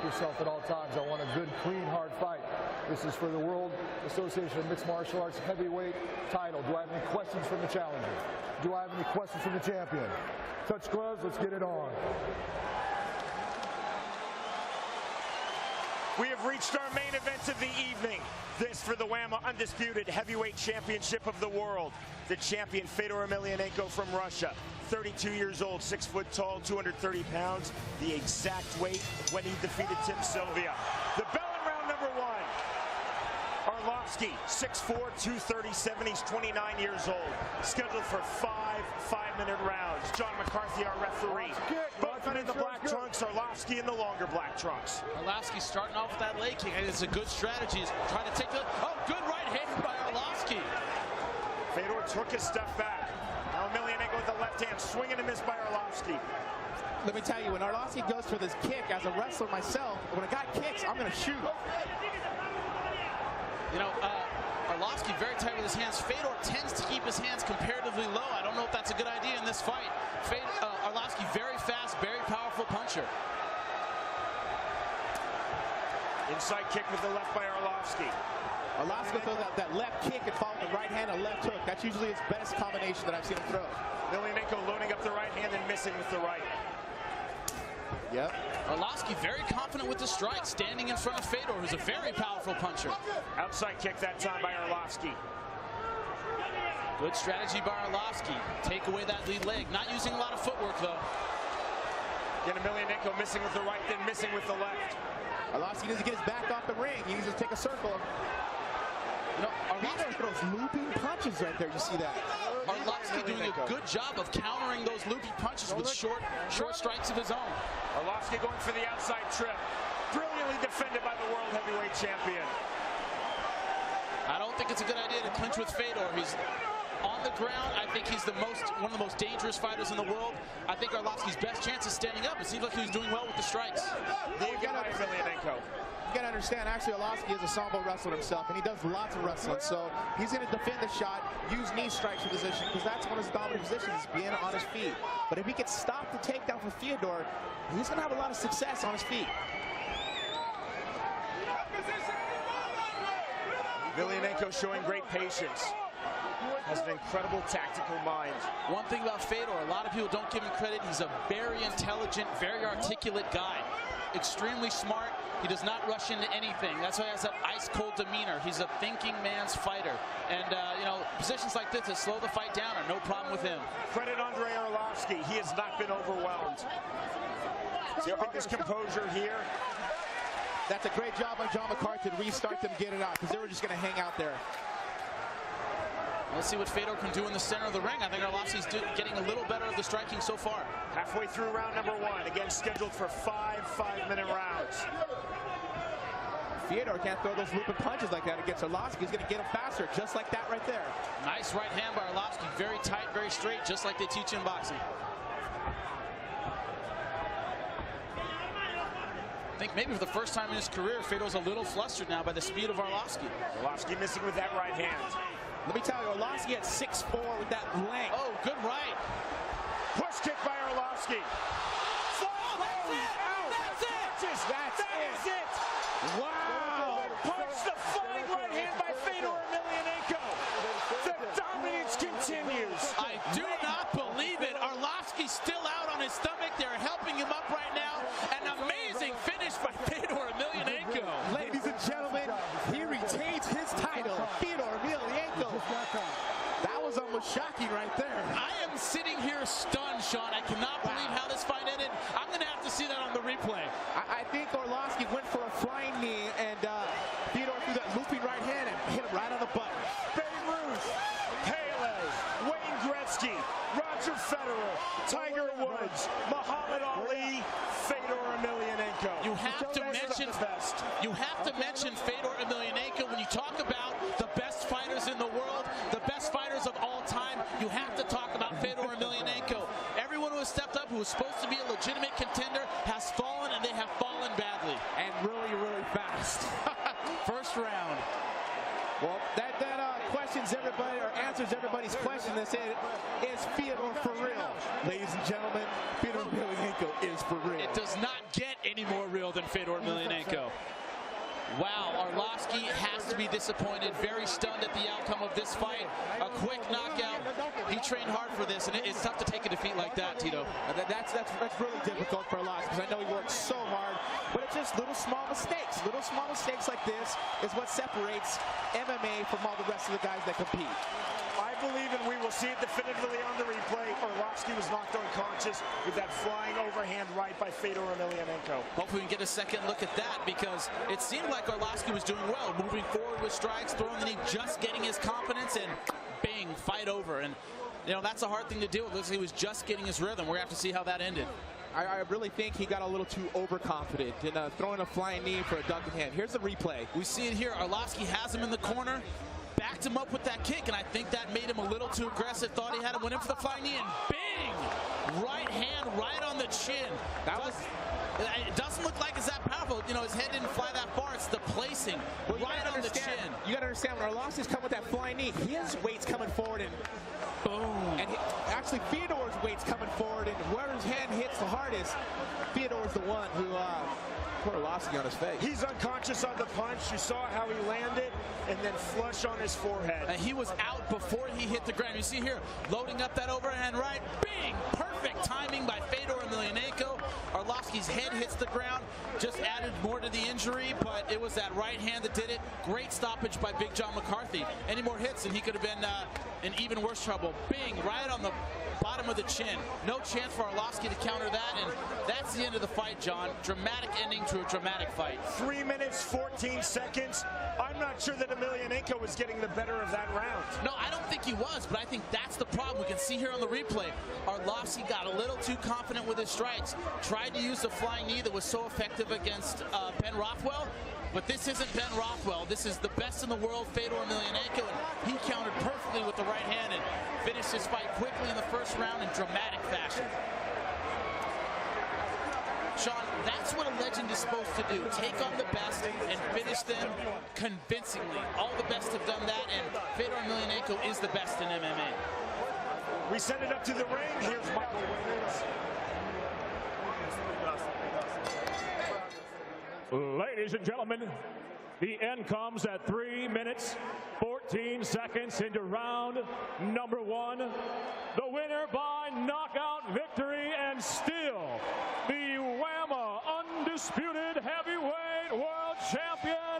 yourself at all times. I want a good, clean, hard fight. This is for the World Association of Mixed Martial Arts heavyweight title. Do I have any questions from the challenger? Do I have any questions from the champion? Touch gloves, let's get it on. We have reached our main event of the evening. This for the WAMMA Undisputed Heavyweight Championship of the World. The champion, Fedor Emelianenko from Russia. 32 years old, 6 foot tall, 230 pounds. The exact weight when he defeated Tim Sylvia. The bell in round number 1. Arlovski, 6'4", 237. He's 29 years old. Scheduled for 5 5-minute rounds. John McCarthy, our referee. Both men in the black trunks. Arlovski in the longer black trunks. Arlovski starting off with that leg kick. It's a good strategy. He's trying to take the... Oh, good right hand by Arlovski. Fedor took a step back. Now Emelianenko with the left hand. Swing and a miss by Arlovski. Let me tell you, when Arlovski goes for this kick, as a wrestler myself, when a guy kicks, I'm going to shoot. You know, Арловский very tight with his hands. Fedor tends to keep his hands comparatively low. I don't know if that's a good idea in this fight. Арловский very fast, very powerful puncher. Inside kick with the left by Arlovski. Арловский throws that left kick and follows the right hand and left hook. That's usually his best combination that I've seen him throw. Emelianenko loading up the right hand and missing with the right. Yep. Арловский very confident with the strike, standing in front of Fedor, who's a very powerful puncher. Outside kick that time by Arlovski. Good strategy by Арловский. Take away that lead leg. Not using a lot of footwork, though. Again, Emelianenko missing with the right, then missing with the left. Арловский needs to get his back off the ring. He needs to take a circle. You know, Арловский throws looping punches right there. You see that? Арловский doing a good job of countering those looping punches with short strikes of his own. Арловский going for the outside trip. Brilliantly defended by the world heavyweight champion. I don't think it's a good idea to clinch with Fedor. He's on the ground. I think he's one of the most dangerous fighters in the world. I think Arlovski's best chance is standing up. It seems like he's doing well with the strikes. You gotta understand, actually, Арловski is a sambo wrestler himself, and he does lots of wrestling. So he's gonna defend the shot, use knee strikes for position, because that's one of his dominant positions, being on his feet. But if he can stop the takedown from Fyodor, he's gonna have a lot of success on his feet. Emelianenko showing great patience. Has an incredible tactical mind. One thing about Fedor, a lot of people don't give him credit. He's a very intelligent, very articulate guy. Extremely smart. He does not rush into anything. That's why he has that ice-cold demeanor. He's a thinking man's fighter. And, you know, positions like this that slow the fight down are no problem with him. Credit Andrei Arlovski. He has not been overwhelmed. Keeping his composure here. That's a great job on John McCarthy to restart them, get it out, because they were just going to hang out there. Let's see what Fedor can do in the center of the ring. I think Arlovski's getting a little better of the striking so far. Halfway through round number 1. Again, scheduled for 5 5-minute rounds. Fedor can't throw those looping punches like that against Арловski. He's going to get him faster, just like that right there. Nice right hand by Арловski. Very tight, very straight, just like they teach in boxing. I think maybe for the first time in his career, Fedor's a little flustered now by the speed of Арлovski. Arlovski missing with that right hand. Let me tell you, Арловский at 6'4" with that length. Oh, good right. Push kick by Arlovski. That's it. Wow. Punch the flying right hand by Fedor Emelianenko. The dominance continues. I do not believe it. Arlovski's still out on his stomach. They're helping him up right now. An amazing finish by Fedor Emelianenko. Ladies and gentlemen, he retains his title. Fedor Emelianenko. That was almost shocking right there. I am sitting here stunned, Sean. I cannot believe how this fight ended. I'm going to have to see that on the replay. I think Арловский went for a flying knee, and Fedor threw that looping right hand and hit him right on the button. Babe Ruth, Pele, Wayne Gretzky, Roger Federer, Tiger Woods, Muhammad Ali, Fedor Emelianenko. You have to mention Fedor Emelianenko when you talk about the best fighters in the world, the best fighters of all time. You have to talk about Fedor Emelianenko. Everyone who has stepped up, who was supposed to be a legitimate contender, has fallen, and they have fallen badly. And really, really fast. First round. Well, that questions everybody, or answers everybody's question. They said, is Fedor for real? Ladies and gentlemen, Fedor Emelianenko is for real. It does not get any more real than Fedor Emelianenko. Wow, Арловский has to be disappointed, very stunned at the outcome of this fight. A quick knockout. He trained hard for this, and it's tough to take a defeat like that, Tito. That's really difficult for Арлowski, because I know he worked so hard, but it's just little small mistakes. Little small mistakes like this is what separates MMA from all the rest of the guys that compete. I believe, and we will see it definitively on the replay, Oрловский was knocked unconscious with that flying overhand right by Fedor Emelianenko. Hopefully we can get a second look at that, because it seemed like Oрловский was doing well, moving forward with strikes, throwing the knee, just getting his confidence, and bang, fight over. And you know, that's a hard thing to deal with. Looks like he was just getting his rhythm. We're going to have to see how that ended. I really think he got a little too overconfident in throwing a flying knee for a duck in hand. Here's the replay. We see it here. Арловский has him in the corner, backed him up with that kick, and I think that made him a little too aggressive. Thought he had him, went in for the flying knee, and bang! Right hand, right on the chin. It doesn't look like it's that powerful. You know, his head didn't fly that far. It's the placing, right on the chin. You got to understand, when Арлowski's coming with that flying knee, his weight's coming forward, and boom. And actually, Fyodor's weight's coming forward, and whoever's hand hits the hardest, Fyodor's the one who put Арлowski on his face. He's unconscious on the punch. You saw how he landed, and then flush on his forehead. And he was out before he hit the ground. You see here, loading up that overhand right, bing! Perfect timing by Fedor Emelianenko. Арлowski's head hits the ground, just added more to the injury, but it was that right hand that did it. Great stoppage by Big John McCarthy. Any more hits, and he could have been in even worse trouble. Bing, right on the bottom of the chin. No chance for Арлowski to counter that, and that's the end of the fight, John. Dramatic ending to a dramatic fight. 3 minutes, 14 seconds. I'm not sure that Emelianenko was getting the better of that round. No, I don't think he was, but I think that's the problem. We can see here on the replay, Арлowski got a little too confident with his strikes, tried to use the flying knee that was so effective against Ben Rothwell, but this isn't Ben Rothwell. This is the best in the world, Fedor Emelianenko, and he countered perfectly with the right hand and finished his fight quickly in the first round in dramatic fashion. Sean, that's what a legend is supposed to do. Take on the best and finish them convincingly. All the best have done that, and Fedor Emelianenko is the best in MMA. We send it up to the ring. Here's Michael Williams. Ladies and gentlemen, the end comes at 3 minutes, 14 seconds into round number 1. The winner by knockout victory, and still the WAMMA Undisputed Heavyweight World Champion,